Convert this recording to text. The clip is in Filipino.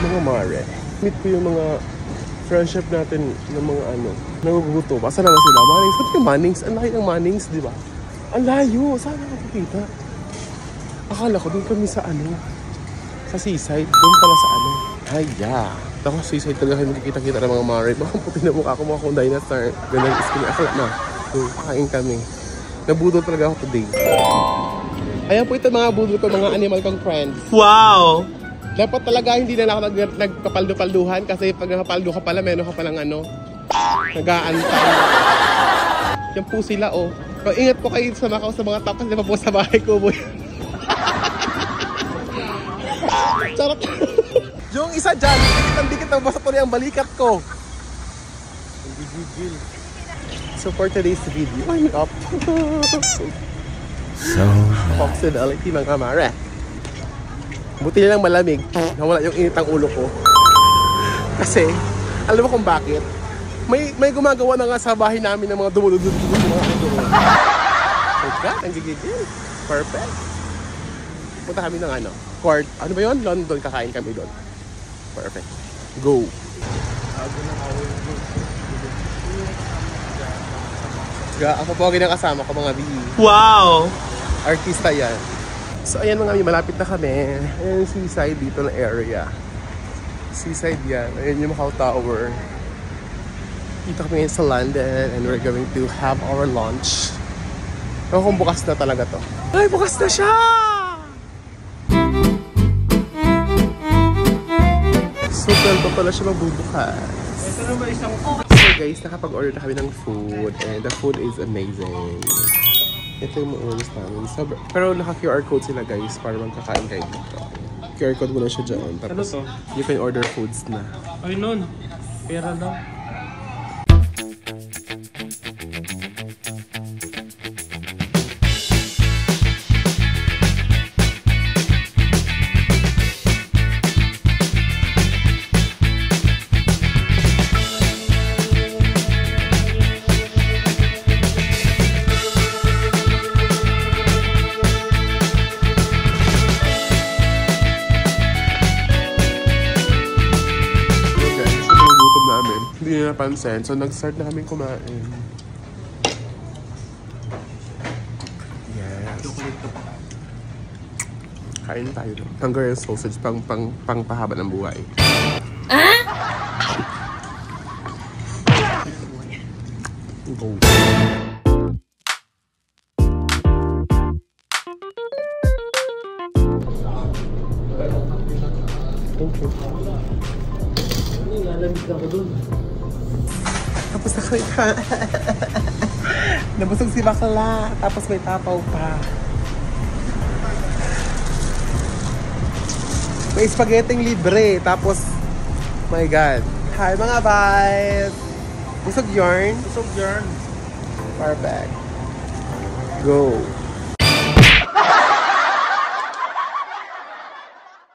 Mga mare. Meet ko yung mga friendship natin ng mga naguguto. Basta naman sila. Manings. Sabi yung Manings? Ang laki ng Manings, di ba? Ang layo. Saan ako nakikita? Akala ko doon kami sa sa seaside. Doon pala sa Ay, yeah. Ako, seaside talaga kayo nakikita-kita ng mga mare. Baka puti na mukha ako, mukha akong dinosaur. Ganun is kami. Akala na. So, kakain kami. Nabudol talaga ako today. Ayan po ito mga budol ko, mga animal kong friends. Wow! Dapat talaga hindi na ako nagpapaldo-palduhan kasi pag nakapaldo ka pala, meron ka palang nag-aantay. Yan po sila, oh. So, ingat po kayo sa mga tao kasi pa po sa bahay ko, boy. Charot. Yung isa dyan, dikit na basta tuloy ang balikat ko. So for today's video, I'm up. So functionality mga mare. Buti na lang malamig. Nawala yung init ang ulo ko. Kasi, alam mo kung bakit? May gumagawa na nga sa bahay namin ng mga dumuludud mga dulo. Oh God, ang gigigil. Perfect. Punta kami ng court. Ano ba yun? London, kakain kami doon. Perfect. Go. Ako po ang kasama ko mga B. Wow! Artista yan. So ayan mga malapit na kami. Ayan yung seaside dito na area. Seaside yan. Ayan yung Macau Tower. Dito kami sa London and we're going to have our lunch. Kung bukas na talaga to. Ay, bukas na siya! So, pa pala siya magbubukas. So guys, nakapag-order na kami ng food and the food is amazing. Ito yung mga namin. So, pero naka-QR code sila guys para magkakain kayo dito. QR code mo na siya dyan. Tapos, you can order foods na. Ay nun, pera daw. Hindi na napansin. So, nag-start na kami kumain. Yes. Kain tayo. Hungarian sausage, pang-pahaba ng buhay. Go. Thank you. Nalamig ako dun. Tapos na kami ka. Nabusog si bakla. Tapos may tapaw pa. May spaghetti libre. Tapos, my God. Hi mga vibes. Busog yarn? Busog yarn. Perfect. Go.